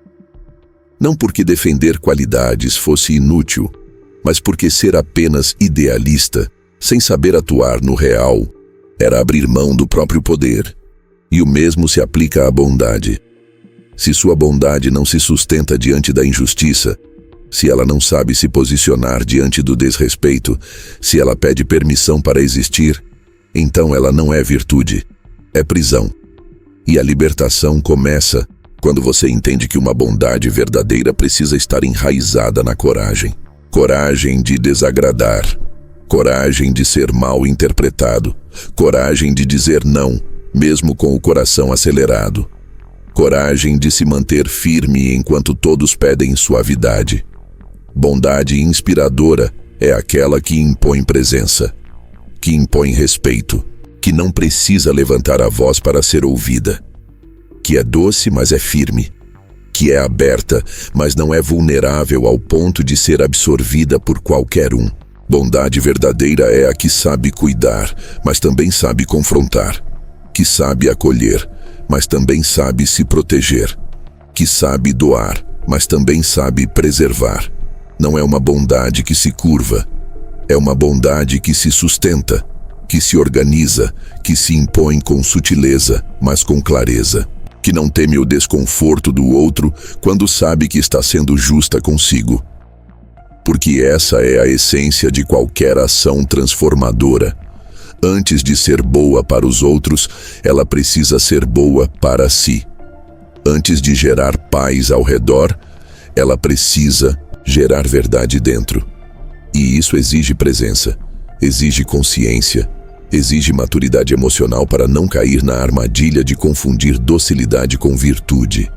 Não porque defender qualidades fosse inútil, mas porque ser apenas idealista, sem saber atuar no real, era abrir mão do próprio poder. E o mesmo se aplica à bondade. Se sua bondade não se sustenta diante da injustiça, se ela não sabe se posicionar diante do desrespeito, se ela pede permissão para existir, então ela não é virtude, é prisão. E a libertação começa quando você entende que uma bondade verdadeira precisa estar enraizada na coragem. Coragem de desagradar. Coragem de ser mal interpretado. Coragem de dizer não, mesmo com o coração acelerado. Coragem de se manter firme enquanto todos pedem suavidade. Bondade inspiradora é aquela que impõe presença, que impõe respeito, que não precisa levantar a voz para ser ouvida, que é doce, mas é firme, que é aberta, mas não é vulnerável ao ponto de ser absorvida por qualquer um. Bondade verdadeira é a que sabe cuidar, mas também sabe confrontar, que sabe acolher, mas também sabe se proteger, que sabe doar, mas também sabe preservar. Não é uma bondade que se curva, é uma bondade que se sustenta, que se organiza, que se impõe com sutileza, mas com clareza, que não teme o desconforto do outro quando sabe que está sendo justa consigo. Porque essa é a essência de qualquer ação transformadora. Antes de ser boa para os outros, ela precisa ser boa para si. Antes de gerar paz ao redor, ela precisa gerar verdade dentro. E isso exige presença, exige consciência, exige maturidade emocional para não cair na armadilha de confundir docilidade com virtude.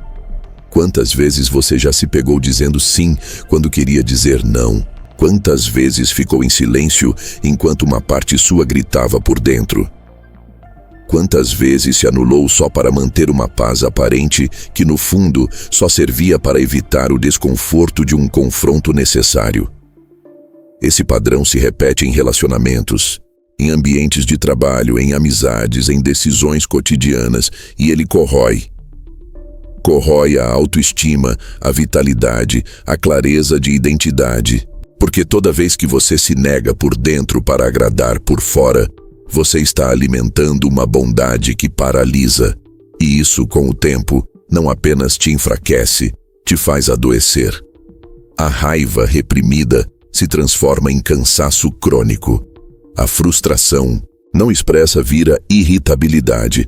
Quantas vezes você já se pegou dizendo sim quando queria dizer não? Quantas vezes ficou em silêncio enquanto uma parte sua gritava por dentro? Quantas vezes se anulou só para manter uma paz aparente que, no fundo, só servia para evitar o desconforto de um confronto necessário? Esse padrão se repete em relacionamentos, em ambientes de trabalho, em amizades, em decisões cotidianas, e ele corrói. Corrói a autoestima, a vitalidade, a clareza de identidade. Porque toda vez que você se nega por dentro para agradar por fora, você está alimentando uma bondade que paralisa. E isso, com o tempo, não apenas te enfraquece, te faz adoecer. A raiva reprimida se transforma em cansaço crônico. A frustração não expressa vira irritabilidade.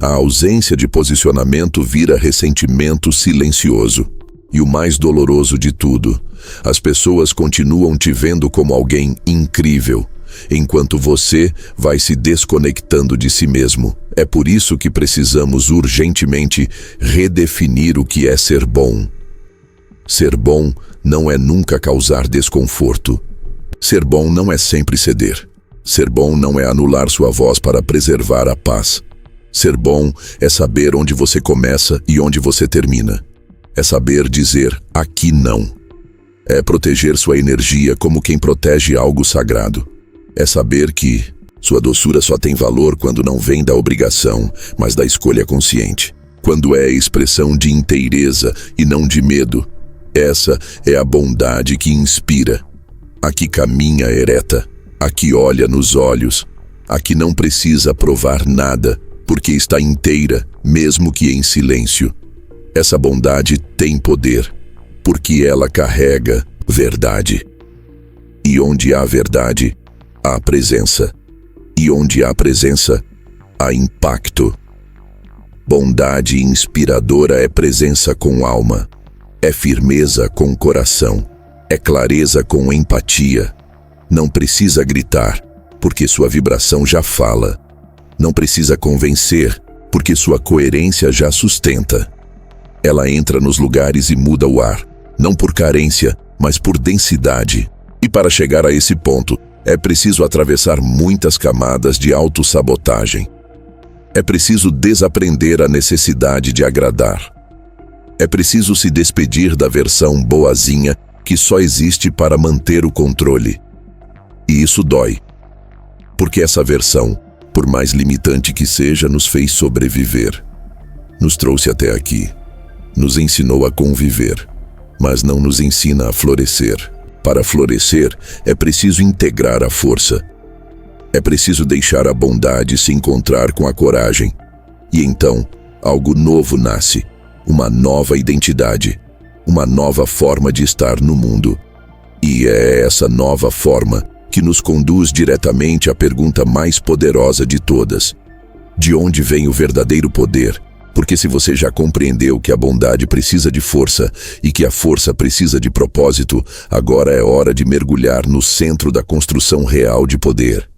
A ausência de posicionamento vira ressentimento silencioso. E o mais doloroso de tudo, as pessoas continuam te vendo como alguém incrível, enquanto você vai se desconectando de si mesmo. É por isso que precisamos urgentemente redefinir o que é ser bom. Ser bom não é nunca causar desconforto. Ser bom não é sempre ceder. Ser bom não é anular sua voz para preservar a paz. Ser bom é saber onde você começa e onde você termina. É saber dizer aqui não. É proteger sua energia como quem protege algo sagrado. É saber que sua doçura só tem valor quando não vem da obrigação, mas da escolha consciente. Quando é expressão de inteireza e não de medo. Essa é a bondade que inspira. A que caminha ereta. A que olha nos olhos. A que não precisa provar nada, porque está inteira, mesmo que em silêncio. Essa bondade tem poder, porque ela carrega verdade. E onde há verdade, há presença. E onde há presença, há impacto. Bondade inspiradora é presença com alma. É firmeza com coração. É clareza com empatia. Não precisa gritar, porque sua vibração já fala. Não precisa convencer, porque sua coerência já sustenta. Ela entra nos lugares e muda o ar, não por carência, mas por densidade. E para chegar a esse ponto, é preciso atravessar muitas camadas de autossabotagem. É preciso desaprender a necessidade de agradar. É preciso se despedir da versão boazinha que só existe para manter o controle. E isso dói. Porque essa versão, por mais limitante que seja, nos fez sobreviver. Nos trouxe até aqui. Nos ensinou a conviver, mas não nos ensina a florescer. Para florescer, é preciso integrar a força. É preciso deixar a bondade se encontrar com a coragem. E então, algo novo nasce. Uma nova identidade. Uma nova forma de estar no mundo. E é essa nova forma que nos conduz diretamente à pergunta mais poderosa de todas. De onde vem o verdadeiro poder? Porque se você já compreendeu que a bondade precisa de força e que a força precisa de propósito, agora é hora de mergulhar no centro da construção real de poder.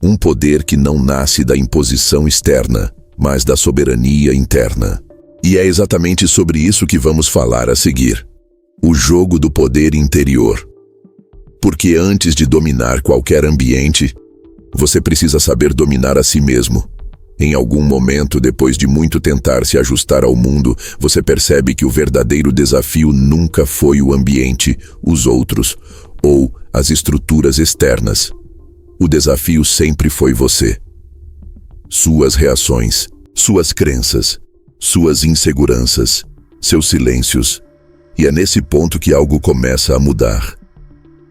Um poder que não nasce da imposição externa, mas da soberania interna. E é exatamente sobre isso que vamos falar a seguir. O jogo do poder interior. Porque antes de dominar qualquer ambiente, você precisa saber dominar a si mesmo. Em algum momento, depois de muito tentar se ajustar ao mundo, você percebe que o verdadeiro desafio nunca foi o ambiente, os outros ou as estruturas externas. O desafio sempre foi você. Suas reações, suas crenças, suas inseguranças, seus silêncios. E é nesse ponto que algo começa a mudar.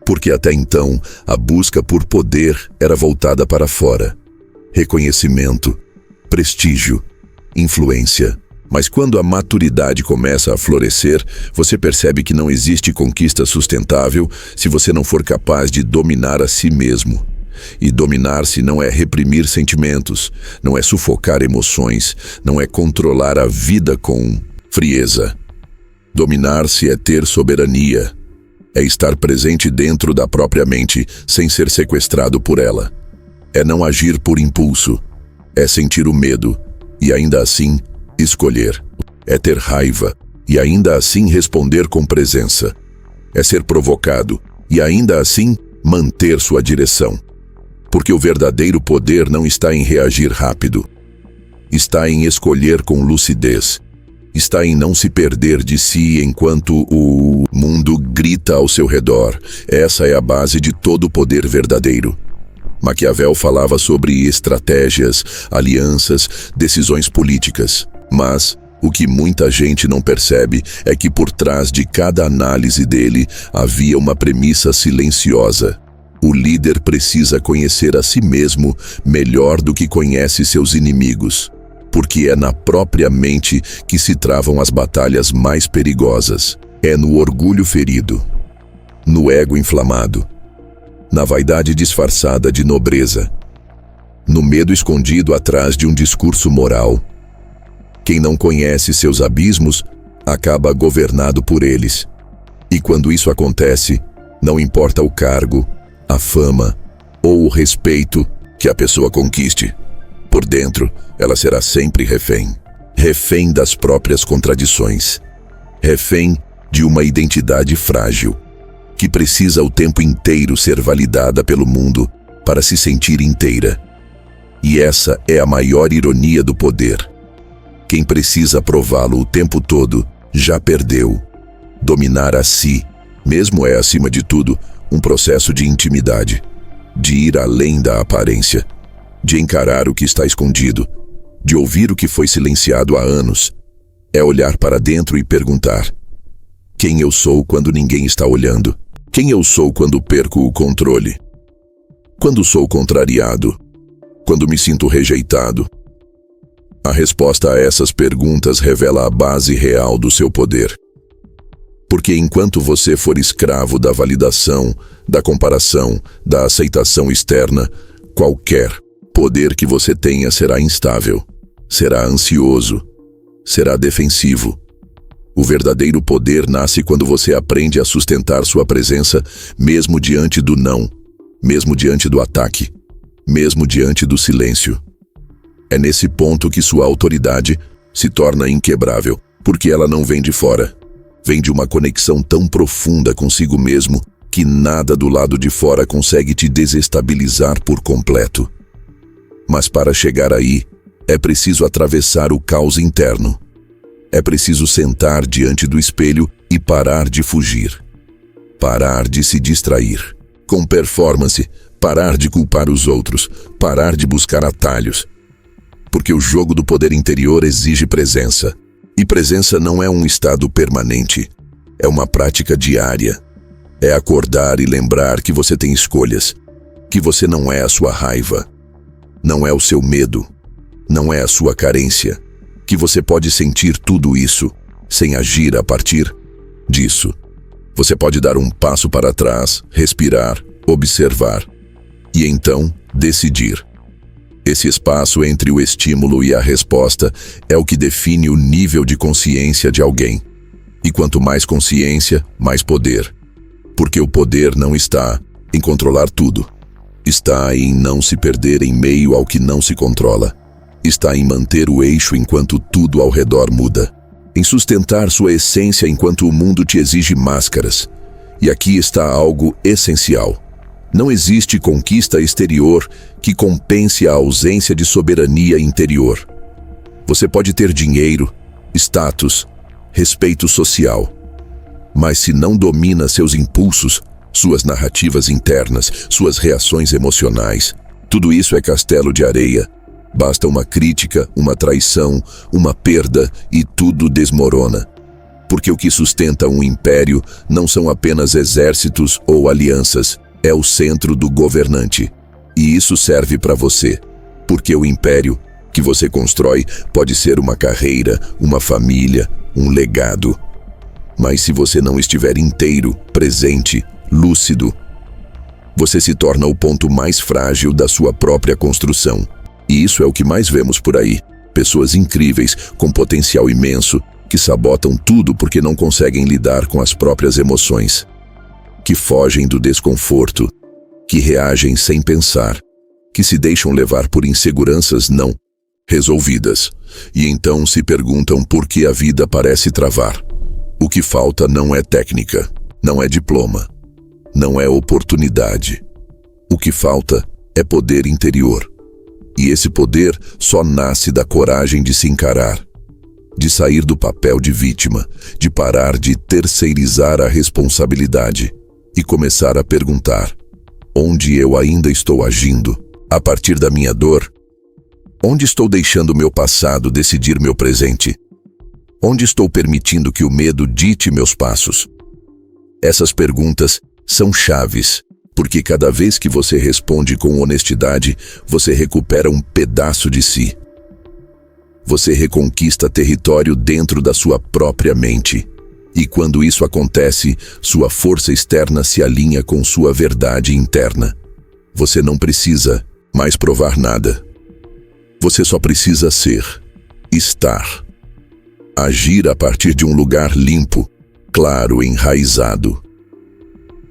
Porque até então, a busca por poder era voltada para fora. Reconhecimento, prestígio, influência. Mas quando a maturidade começa a florescer, você percebe que não existe conquista sustentável se você não for capaz de dominar a si mesmo. E dominar-se não é reprimir sentimentos, não é sufocar emoções, não é controlar a vida com frieza. Dominar-se é ter soberania, é estar presente dentro da própria mente sem ser sequestrado por ela. É não agir por impulso, é sentir o medo e ainda assim escolher. É ter raiva e ainda assim responder com presença. É ser provocado e ainda assim manter sua direção. Porque o verdadeiro poder não está em reagir rápido. Está em escolher com lucidez. Está em não se perder de si enquanto o mundo grita ao seu redor. Essa é a base de todo o poder verdadeiro. Maquiavel falava sobre estratégias, alianças, decisões políticas. Mas o que muita gente não percebe é que por trás de cada análise dele havia uma premissa silenciosa. O líder precisa conhecer a si mesmo melhor do que conhece seus inimigos, porque é na própria mente que se travam as batalhas mais perigosas. É no orgulho ferido, no ego inflamado, na vaidade disfarçada de nobreza, no medo escondido atrás de um discurso moral. Quem não conhece seus abismos acaba governado por eles. E quando isso acontece, não importa o cargo, a fama ou o respeito que a pessoa conquiste, por dentro ela será sempre refém. Refém das próprias contradições. Refém de uma identidade frágil, que precisa o tempo inteiro ser validada pelo mundo para se sentir inteira. E essa é a maior ironia do poder. Quem precisa prová-lo o tempo todo já perdeu. Dominar a si mesmo é, acima de tudo, um processo de intimidade, de ir além da aparência, de encarar o que está escondido, de ouvir o que foi silenciado há anos. É olhar para dentro e perguntar: quem eu sou quando ninguém está olhando? Quem eu sou quando perco o controle? Quando sou contrariado? Quando me sinto rejeitado? A resposta a essas perguntas revela a base real do seu poder. Porque enquanto você for escravo da validação, da comparação, da aceitação externa, qualquer poder que você tenha será instável, será ansioso, será defensivo. O verdadeiro poder nasce quando você aprende a sustentar sua presença mesmo diante do não, mesmo diante do ataque, mesmo diante do silêncio. É nesse ponto que sua autoridade se torna inquebrável, porque ela não vem de fora. Vem de uma conexão tão profunda consigo mesmo que nada do lado de fora consegue te desestabilizar por completo. Mas para chegar aí, é preciso atravessar o caos interno. É preciso sentar diante do espelho e parar de fugir. Parar de se distrair com performance, parar de culpar os outros, parar de buscar atalhos. Porque o jogo do poder interior exige presença. E presença não é um estado permanente, é uma prática diária. É acordar e lembrar que você tem escolhas, que você não é a sua raiva, não é o seu medo, não é a sua carência, que você pode sentir tudo isso sem agir a partir disso. Você pode dar um passo para trás, respirar, observar e então decidir. Esse espaço entre o estímulo e a resposta é o que define o nível de consciência de alguém. E quanto mais consciência, mais poder. Porque o poder não está em controlar tudo. Está em não se perder em meio ao que não se controla. Está em manter o eixo enquanto tudo ao redor muda. Em sustentar sua essência enquanto o mundo te exige máscaras. E aqui está algo essencial. Não existe conquista exterior que compense a ausência de soberania interior. Você pode ter dinheiro, status, respeito social, mas se não domina seus impulsos, suas narrativas internas, suas reações emocionais, tudo isso é castelo de areia. Basta uma crítica, uma traição, uma perda e tudo desmorona. Porque o que sustenta um império não são apenas exércitos ou alianças, é o centro do governante. E isso serve para você, porque o império que você constrói pode ser uma carreira, uma família, um legado. Mas se você não estiver inteiro, presente, lúcido, você se torna o ponto mais frágil da sua própria construção. E isso é o que mais vemos por aí. Pessoas incríveis, com potencial imenso, que sabotam tudo porque não conseguem lidar com as próprias emoções, que fogem do desconforto, que reagem sem pensar, que se deixam levar por inseguranças não resolvidas, e então se perguntam por que a vida parece travar. O que falta não é técnica, não é diploma, não é oportunidade. O que falta é poder interior. E esse poder só nasce da coragem de se encarar, de sair do papel de vítima, de parar de terceirizar a responsabilidade e começar a perguntar: onde eu ainda estou agindo? A partir da minha dor? Onde estou deixando meu passado decidir meu presente? Onde estou permitindo que o medo dite meus passos? Essas perguntas são chaves, porque cada vez que você responde com honestidade, você recupera um pedaço de si. Você reconquista território dentro da sua própria mente. E quando isso acontece, sua força externa se alinha com sua verdade interna. Você não precisa mais provar nada. Você só precisa ser, estar. Agir a partir de um lugar limpo, claro, enraizado.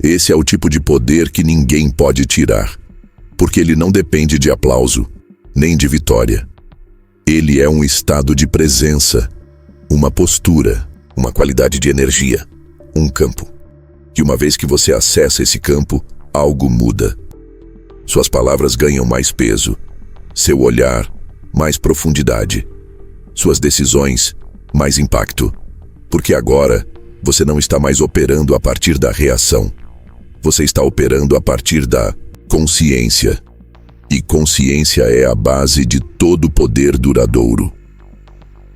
Esse é o tipo de poder que ninguém pode tirar, porque ele não depende de aplauso, nem de vitória. Ele é um estado de presença, uma postura, uma qualidade de energia, um campo. E uma vez que você acessa esse campo, algo muda. Suas palavras ganham mais peso, seu olhar, mais profundidade, suas decisões, mais impacto. Porque agora, você não está mais operando a partir da reação. Você está operando a partir da consciência. E consciência é a base de todo poder duradouro.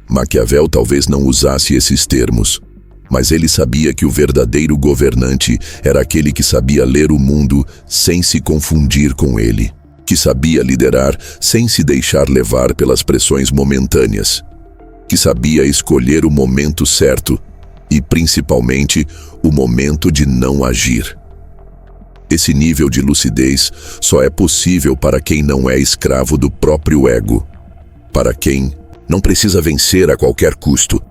Maquiavel talvez não usasse esses termos, mas ele sabia que o verdadeiro governante era aquele que sabia ler o mundo sem se confundir com ele, que sabia liderar sem se deixar levar pelas pressões momentâneas, que sabia escolher o momento certo e, principalmente, o momento de não agir. Esse nível de lucidez só é possível para quem não é escravo do próprio ego, para quem não precisa vencer a qualquer custo,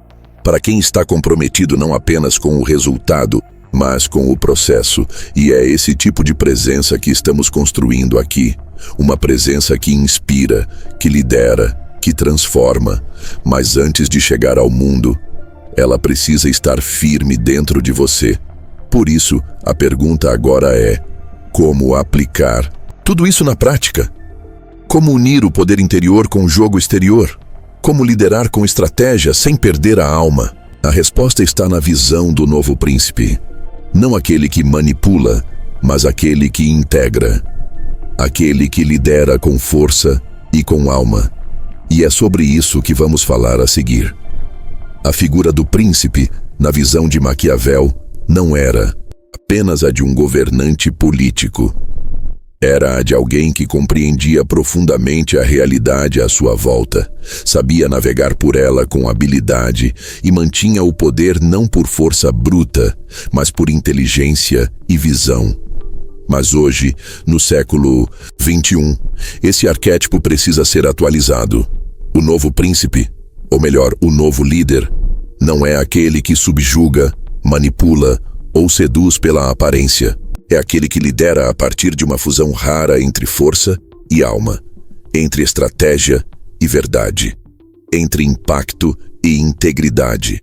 para quem está comprometido não apenas com o resultado, mas com o processo. E é esse tipo de presença que estamos construindo aqui, uma presença que inspira, que lidera, que transforma, mas antes de chegar ao mundo, ela precisa estar firme dentro de você. Por isso, a pergunta agora é: como aplicar tudo isso na prática? Como unir o poder interior com o jogo exterior? Como liderar com estratégia sem perder a alma? A resposta está na visão do novo príncipe. Não aquele que manipula, mas aquele que integra. Aquele que lidera com força e com alma. E é sobre isso que vamos falar a seguir. A figura do príncipe, na visão de Maquiavel, não era apenas a de um governante político. Era a de alguém que compreendia profundamente a realidade à sua volta, sabia navegar por ela com habilidade e mantinha o poder não por força bruta, mas por inteligência e visão. Mas hoje, no século XXI, esse arquétipo precisa ser atualizado. O novo príncipe, ou melhor, o novo líder, não é aquele que subjuga, manipula ou seduz pela aparência. É aquele que lidera a partir de uma fusão rara entre força e alma, entre estratégia e verdade, entre impacto e integridade.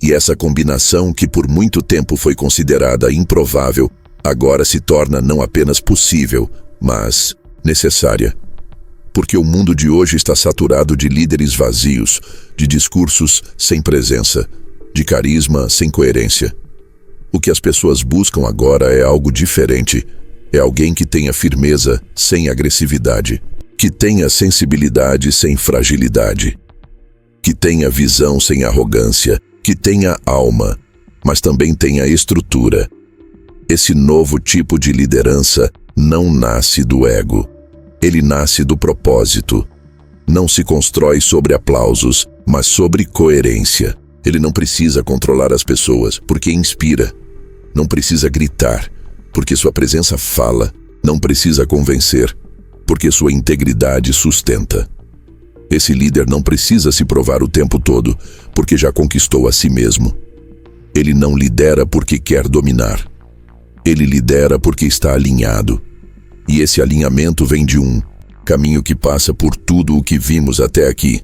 E essa combinação, que por muito tempo foi considerada improvável, agora se torna não apenas possível, mas necessária. Porque o mundo de hoje está saturado de líderes vazios, de discursos sem presença, de carisma sem coerência. O que as pessoas buscam agora é algo diferente. É alguém que tenha firmeza sem agressividade, que tenha sensibilidade sem fragilidade, que tenha visão sem arrogância, que tenha alma, mas também tenha estrutura. Esse novo tipo de liderança não nasce do ego. Ele nasce do propósito. Não se constrói sobre aplausos, mas sobre coerência. Ele não precisa controlar as pessoas, porque inspira. Não precisa gritar, porque sua presença fala. Não precisa convencer, porque sua integridade sustenta. Esse líder não precisa se provar o tempo todo, porque já conquistou a si mesmo. Ele não lidera porque quer dominar. Ele lidera porque está alinhado. E esse alinhamento vem de um caminho que passa por tudo o que vimos até aqui.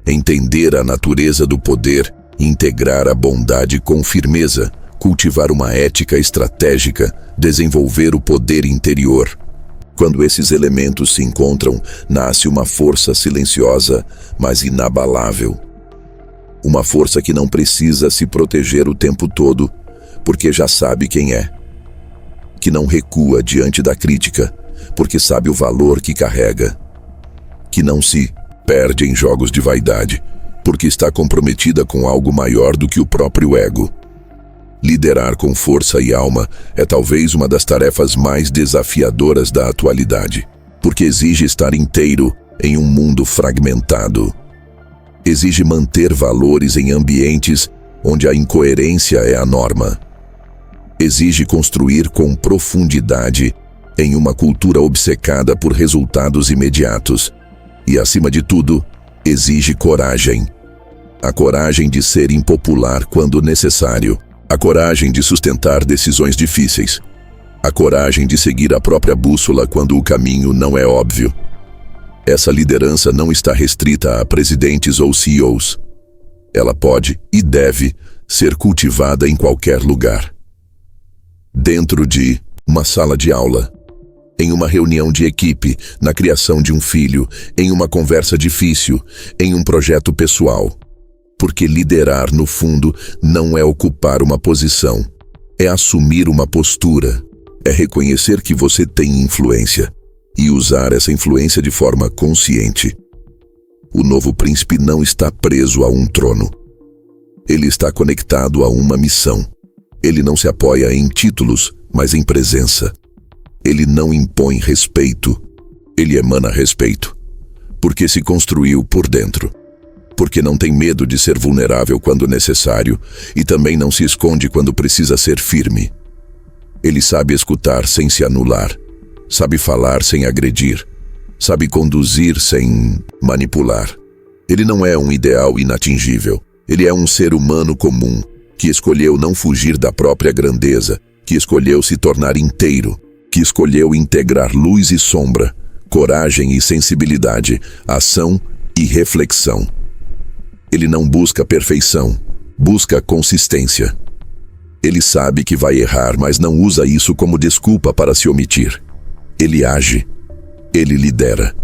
Entender a natureza do poder, integrar a bondade com firmeza, cultivar uma ética estratégica, desenvolver o poder interior. Quando esses elementos se encontram, nasce uma força silenciosa, mas inabalável. Uma força que não precisa se proteger o tempo todo, porque já sabe quem é. Que não recua diante da crítica, porque sabe o valor que carrega. Que não se perde em jogos de vaidade, porque está comprometida com algo maior do que o próprio ego. Liderar com força e alma é talvez uma das tarefas mais desafiadoras da atualidade, porque exige estar inteiro em um mundo fragmentado. Exige manter valores em ambientes onde a incoerência é a norma. Exige construir com profundidade em uma cultura obcecada por resultados imediatos. E, acima de tudo, exige coragem. A coragem de ser impopular quando necessário. A coragem de sustentar decisões difíceis. A coragem de seguir a própria bússola quando o caminho não é óbvio. Essa liderança não está restrita a presidentes ou CEOs. Ela pode e deve ser cultivada em qualquer lugar. Dentro de uma sala de aula, em uma reunião de equipe, na criação de um filho, em uma conversa difícil, em um projeto pessoal. Porque liderar, no fundo, não é ocupar uma posição, é assumir uma postura, é reconhecer que você tem influência e usar essa influência de forma consciente. O novo príncipe não está preso a um trono. Ele está conectado a uma missão. Ele não se apoia em títulos, mas em presença. Ele não impõe respeito, ele emana respeito, porque se construiu por dentro. Porque não tem medo de ser vulnerável quando necessário e também não se esconde quando precisa ser firme. Ele sabe escutar sem se anular, sabe falar sem agredir, sabe conduzir sem manipular. Ele não é um ideal inatingível, ele é um ser humano comum, que escolheu não fugir da própria grandeza, que escolheu se tornar inteiro, que escolheu integrar luz e sombra, coragem e sensibilidade, ação e reflexão. Ele não busca perfeição, busca consistência. Ele sabe que vai errar, mas não usa isso como desculpa para se omitir. Ele age, ele lidera,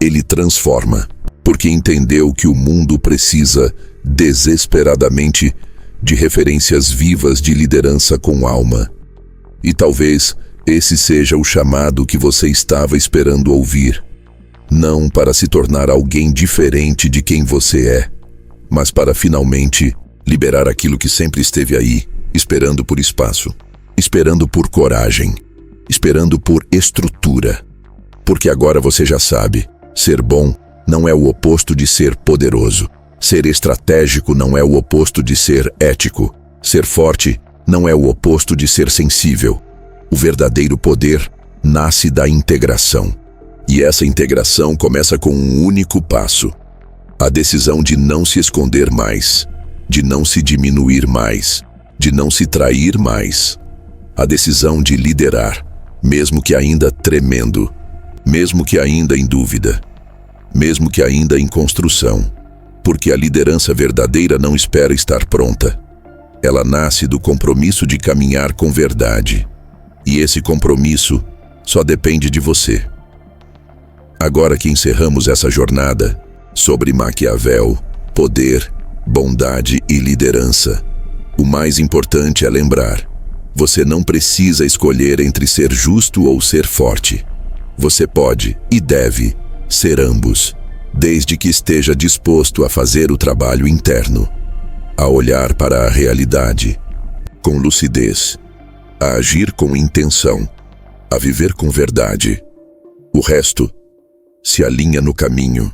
ele transforma, porque entendeu que o mundo precisa, desesperadamente, de referências vivas de liderança com alma. E talvez esse seja o chamado que você estava esperando ouvir. Não para se tornar alguém diferente de quem você é, mas para finalmente liberar aquilo que sempre esteve aí, esperando por espaço, esperando por coragem, esperando por estrutura. Porque agora você já sabe, ser bom não é o oposto de ser poderoso. Ser estratégico não é o oposto de ser ético. Ser forte não é o oposto de ser sensível. O verdadeiro poder nasce da integração. E essa integração começa com um único passo: a decisão de não se esconder mais, de não se diminuir mais, de não se trair mais. A decisão de liderar, mesmo que ainda tremendo, mesmo que ainda em dúvida, mesmo que ainda em construção. Porque a liderança verdadeira não espera estar pronta. Ela nasce do compromisso de caminhar com verdade, E esse compromisso só depende de você. Agora que encerramos essa jornada sobre Maquiavel, poder, bondade e liderança, o mais importante é lembrar: você não precisa escolher entre ser justo ou ser forte. Você pode e deve ser ambos, desde que esteja disposto a fazer o trabalho interno, a olhar para a realidade com lucidez, a agir com intenção, a viver com verdade. O resto se alinha no caminho.